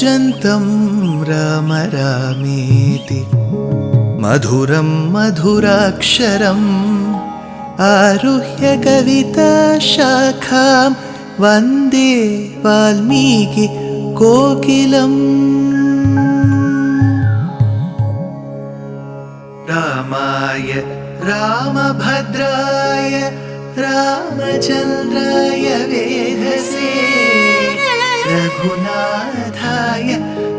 कूजन्तं राम रामेति मधुरं मधुराक्षरम् आरुह्य कविताशाखां वन्दे वाल्मीकि कोकिलम्। रामाय रामभद्राय रामचन्द्राय वेधसे रघुनाथाय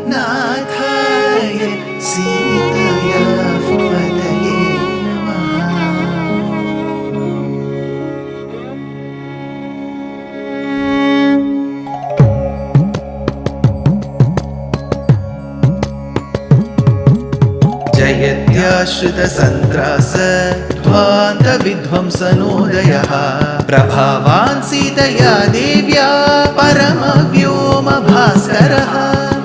नाथाय सीताया पतये नमः। जयत्याश्रितसन्त्रास ध्वान्तविध्वंसनोदयः प्रभावान् सीतया देव्या परमव्योमभास्करः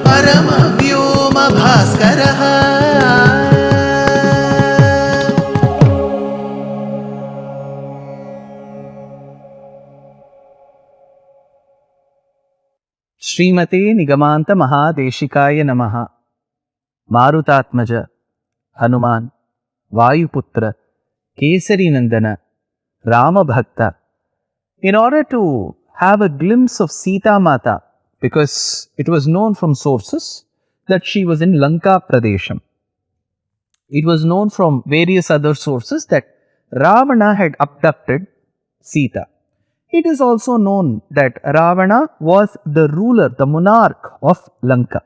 परमव्योमभास्करः। श्रीमते निगमान्त महादेशिकाय नमः। मारुतात्मज हनुमान वायुपुत्र केसरी नंदन Rama Bhakta, in order to have a glimpse of Seetā Mata, because it was known from sources that she was in Lanka Pradesham. It was known from various other sources that Ravana had abducted Seetā. It is also known that Ravana was the ruler, the monarch of Lanka.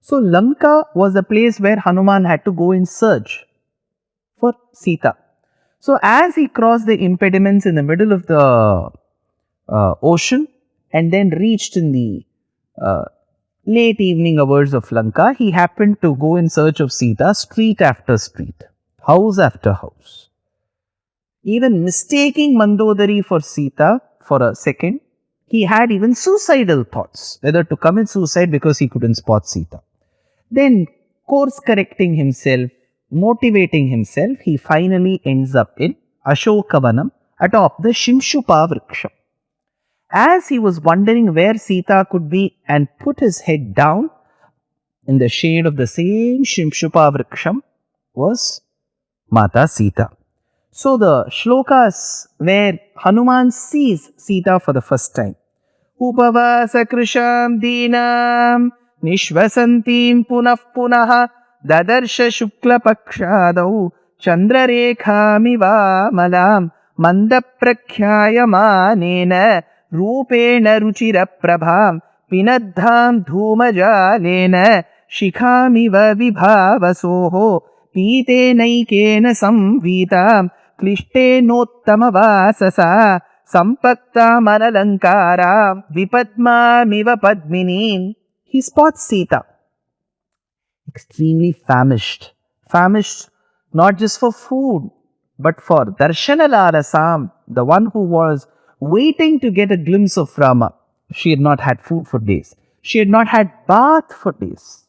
So Lanka was a place where Hanuman had to go in search for Seetā. So as he crossed the impediments in the middle of the ocean and then reached in the late evening hours of Lanka, he happened to go in search of Seetā, street after street, house after house. Even mistaking Mandodari for Seetā for a second, he had even suicidal thoughts, whether to commit suicide because he couldn't spot Seetā. Then course correcting himself, motivating himself, he finally ends up in Ashokavanam atop the Shimshupa Vriksha. As he was wondering where Seetā could be and put his head down, in the shade of the same Shimshupa Vriksham was Mata Seetā. So the shlokas where Hanuman sees Seetā for the first time. Upavasa krisham dinam nishvasantim punah punah dadarsha shukla pakshadau chandrarekhamiva malam mandaprakhyayamanena rupena ruchira prabham pinadham dhumajalena shikhamiva vibhavasoho pitenaikena samvitam klishtenottamavasasa sampaktamanalankaram vipadmamiva padminim. He spots Seetā, extremely famished not just for food, but for Darshanala the one who was waiting to get a glimpse of Rama. She had not had food for days. She had not had bath for days.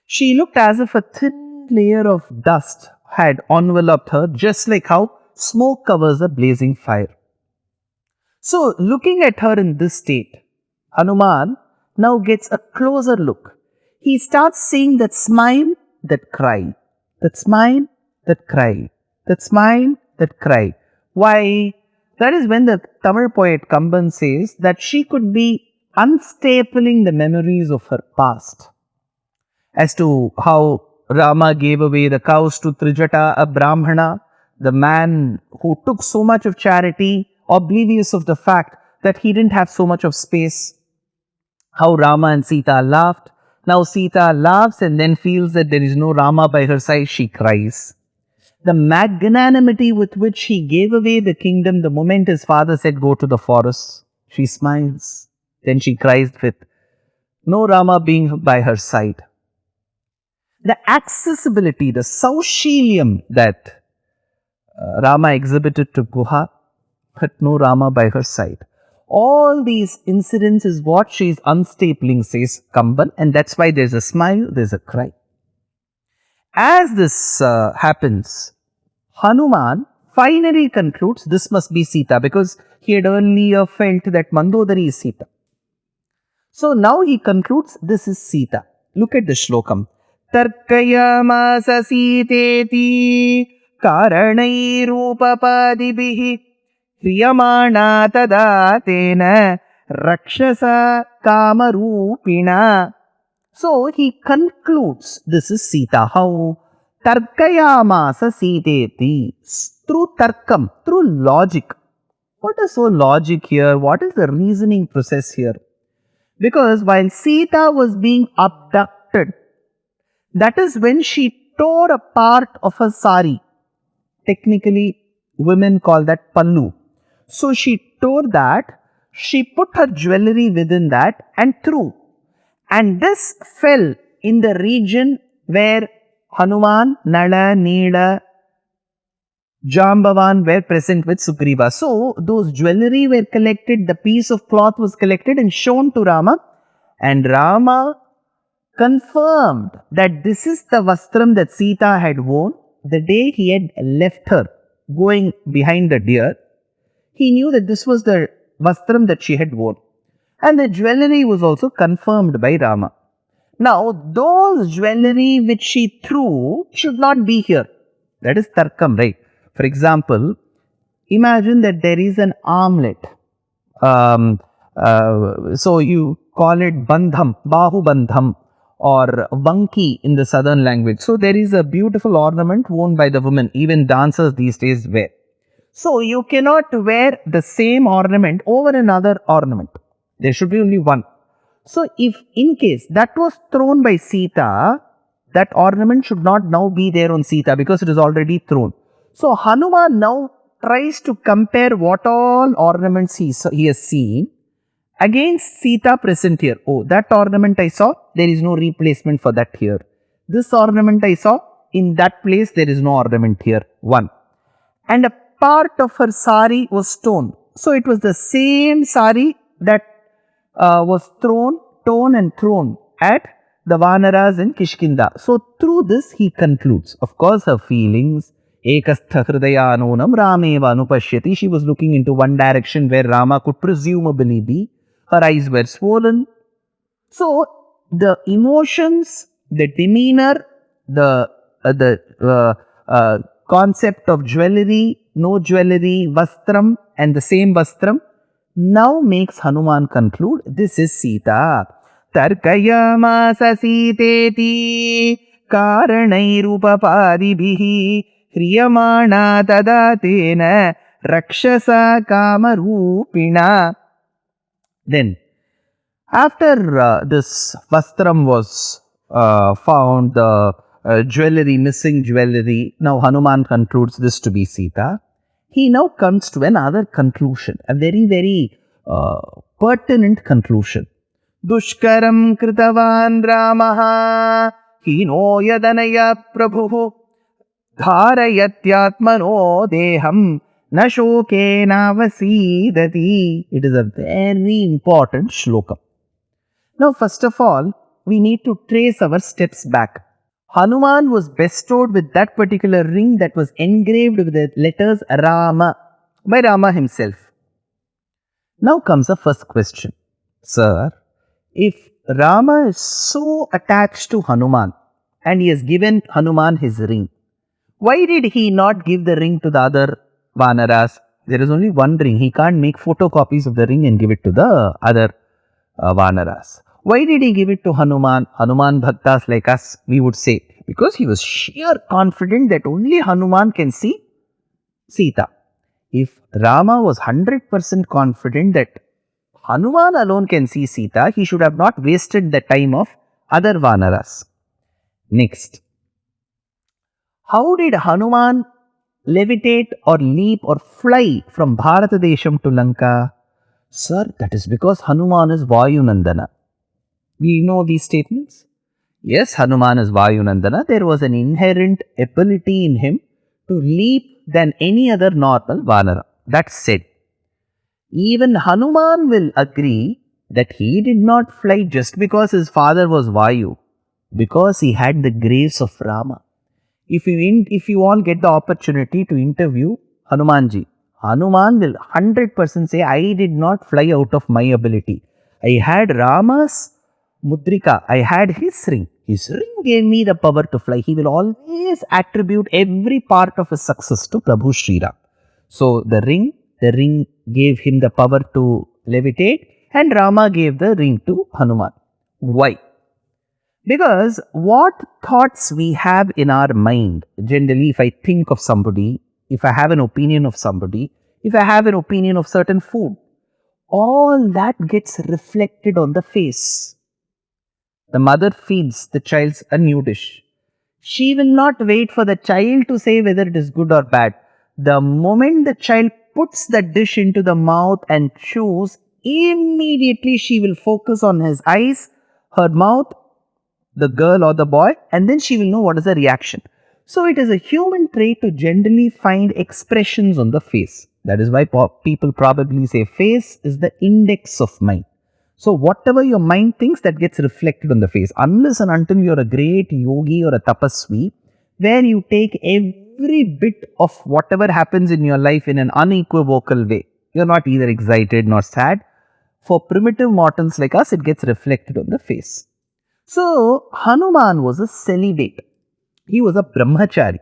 She looked as if a thin layer of dust had enveloped her, just like how smoke covers a blazing fire. So, looking at her in this state, Hanuman now gets a closer look. He starts seeing that smile, that cry, that smile, that cry, that smile, that cry. Why? That is when the Tamil poet Kamban says that she could be unstapling the memories of her past. As to how Rama gave away the cows to Trijata, a Brahmana, the man who took so much of charity, oblivious of the fact that he didn't have so much of space. How Rama and Seetā laughed. Now Seetā laughs and then feels that there is no Rama by her side, she cries. The magnanimity with which he gave away the kingdom the moment his father said, go to the forest, she smiles. Then she cries with no Rama being by her side. The accessibility, the saushilium that Rama exhibited to Guha, but no Rama by her side. All these incidents is what she is unstapling, says Kamban, and that's why there's a smile, there's a cry. As this happens, Hanuman finally concludes this must be Seetā, because he had earlier felt that Mandodari is Seetā. So now he concludes this is Seetā. Look at the shlokam. Tarkayamasa Siteti Karanairupapadibhi Hriyamana tada tena Rakshasa Kamarupina. So he concludes, this is Seetā. How? Tarkayamasa Siteti. Through tarkam, through logic. What is so logic here? What is the reasoning process here? Because while Seetā was being abducted, that is when she tore a part of her sari. Technically, women call that pallu. So she tore that, she put her jewelry within that and threw. And this fell in the region where Hanuman, Nala, Nila, Jambavan were present with Sugriva. So those jewelry were collected, the piece of cloth was collected and shown to Rama. And Rama confirmed that this is the vastram that Seetā had worn the day he had left her going behind the deer. He knew that this was the vastram that she had worn. And the jewelry was also confirmed by Rama. Now, those jewelry which she threw should not be here. That is tarkam, right? For example, imagine that there is an armlet. So you call it bandham, bahu bandham, or vanki in the southern language. So there is a beautiful ornament worn by the women. Even dancers these days wear. So you cannot wear the same ornament over another ornament. There should be only one. So if in case that was thrown by Seetā, that ornament should not now be there on Seetā because it is already thrown. So Hanuman now tries to compare what all ornaments he has seen against Seetā present here. Oh, that ornament I saw, there is no replacement for that here. This ornament I saw, in that place there is no ornament here. One. And a part of her sari was torn. So it was the same sari that was torn and thrown at the Vanaras in Kishkinda. So through this he concludes. Of course her feelings, Ekastha Hridayanonam Rameva Anupashyati. She was looking into one direction where Rama could presumably be. Her eyes were swollen. So the emotions, the demeanor, the concept of jewelry, no jewelry, vastram and the same vastram now makes Hanuman conclude this is Seetā. Tarkayamasa Siteti Karanairupapadibhi Hriyamana tada tena Rakshasa Kamarupina. Then, after this vastram was found, the jewelry, missing jewelry, now Hanuman concludes this to be Seetā. He now comes to another conclusion, a very, very pertinent conclusion. Dushkaram kritavan Ramaha hino yadanaya prabhu dharayatyatmano deham na shokena vasidati. It is a very important shloka. Now, first of all, we need to trace our steps back. Hanuman was bestowed with that particular ring that was engraved with the letters Rama by Rama himself. Now comes the first question. Sir, if Rama is so attached to Hanuman and he has given Hanuman his ring, why did he not give the ring to the other Vanaras? There is only one ring. He can't make photocopies of the ring and give it to the other Vanaras. Why did he give it to Hanuman? Hanuman Bhaktas like us, we would say. Because he was sheer confident that only Hanuman can see Seetā. If Rama was 100% confident that Hanuman alone can see Seetā, he should have not wasted the time of other Vanaras. Next. How did Hanuman levitate or leap or fly from Bharatadesham to Lanka? Sir, that is because Hanuman is Vayunandana. We know these statements. Yes, Hanuman is Vayunandana. There was an inherent ability in him to leap than any other normal Vanara. That said, even Hanuman will agree that he did not fly just because his father was Vayu, because he had the grace of Rama. If you all get the opportunity to interview Hanumanji, Hanuman will 100% say, I did not fly out of my ability. I had Rama's Mudrika, I had his ring. His ring gave me the power to fly. He will always attribute every part of his success to Prabhu Sri Ram. So the ring gave him the power to levitate, and Rama gave the ring to Hanuman. Why? Because what thoughts we have in our mind, generally, if I think of somebody, if I have an opinion of somebody, if I have an opinion of certain food, all that gets reflected on the face. The mother feeds the child a new dish. She will not wait for the child to say whether it is good or bad. The moment the child puts the dish into the mouth and chews, immediately she will focus on his eyes, her mouth, the girl or the boy, and then she will know what is the reaction. So it is a human trait to generally find expressions on the face. That is why people probably say face is the index of mind. So whatever your mind thinks, that gets reflected on the face. Unless and until you are a great yogi or a tapasvi, where you take every bit of whatever happens in your life in an unequivocal way. You are not either excited nor sad. For primitive mortals like us, it gets reflected on the face. So Hanuman was a celibate. He was a brahmachari.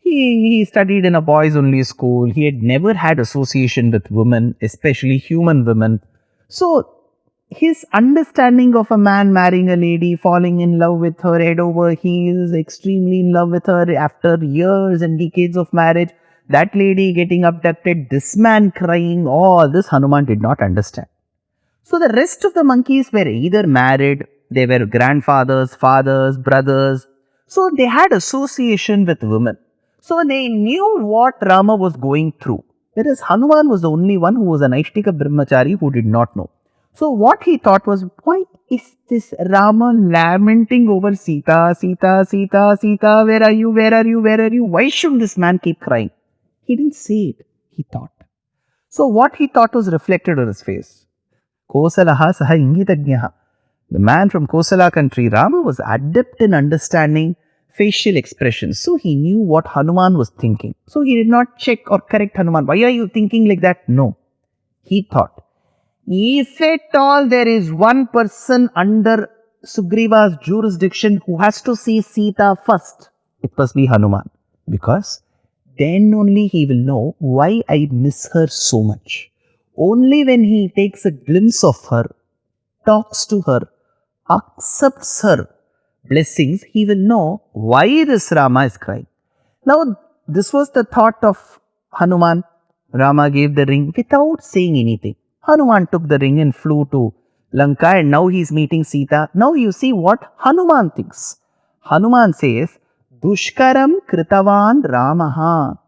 He studied in a boys only school. He had never had association with women, especially human women. So his understanding of a man marrying a lady, falling in love with her head over heels, extremely in love with her after years and decades of marriage, that lady getting abducted, this man crying, all this Hanuman did not understand. So the rest of the monkeys were either married, they were grandfathers, fathers, brothers. So they had association with women. So they knew what Rama was going through. Whereas Hanuman was the only one who was an Aishtika brahmachari who did not know. So what he thought was, why is this Rama lamenting over Seetā, Seetā, Seetā, Seetā, where are you, where are you, where are you? Why should this man keep crying? He didn't say it, he thought. So what he thought was reflected on his face. Kosalaha saha ingitagnaha. The man from Kosala country, Rama, was adept in understanding facial expressions. So he knew what Hanuman was thinking. So he did not check or correct Hanuman. Why are you thinking like that? No. He thought, if at all there is one person under Sugriva's jurisdiction who has to see Seetā first, it must be Hanuman. Because then only he will know why I miss her so much. Only when he takes a glimpse of her, talks to her, accepts her blessings, he will know why this Rama is crying. Now, this was the thought of Hanuman. Rama gave the ring without saying anything. Hanuman took the ring and flew to Lanka, and now he is meeting Seetā. Now you see what Hanuman thinks. Hanuman says, Dushkaram kritavan Ramaha.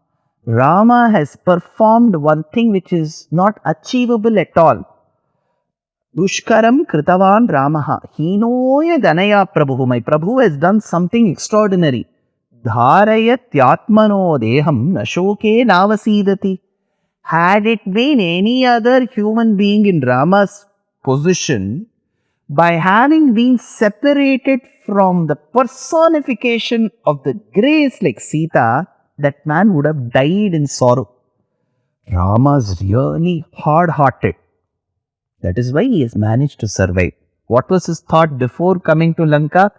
Rama has performed one thing which is not achievable at all. Dushkaram kritavan Ramaha. Hinoya danaya Prabhu. My Prabhu has done something extraordinary. Dharayat yatmano deham nashoke navasidati. Had it been any other human being in Rama's position, by having been separated from the personification of the grace like Seetā, that man would have died in sorrow. Rama's really hard-hearted. That is why he has managed to survive. What was his thought before coming to Lanka?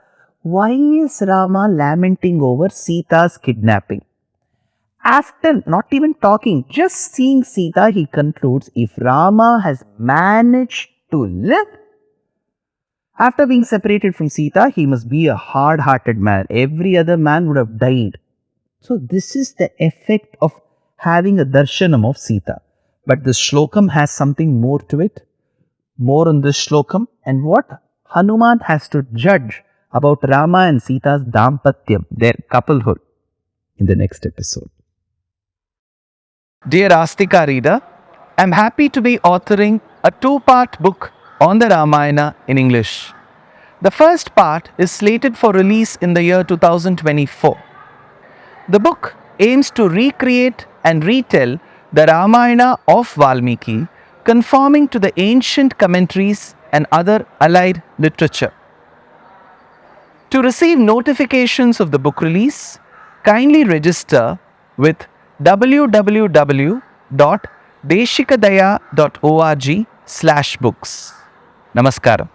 Why is Rama lamenting over Seetā's kidnapping? After not even talking, just seeing Seetā, he concludes, if Rama has managed to live, after being separated from Seetā, he must be a hard-hearted man. Every other man would have died. So this is the effect of having a darshanam of Seetā. But this shlokam has something more to it. More on this shlokam and what Hanuman has to judge about Rama and Seetā's dampatyam, their couplehood, in the next episode. Dear Astika reader, I am happy to be authoring a 2-part book on the Ramayana in English. The first part is slated for release in the year 2024. The book aims to recreate and retell the Ramayana of Valmiki, conforming to the ancient commentaries and other allied literature. To receive notifications of the book release, kindly register with www.deshikadaya.org/books. Namaskaram.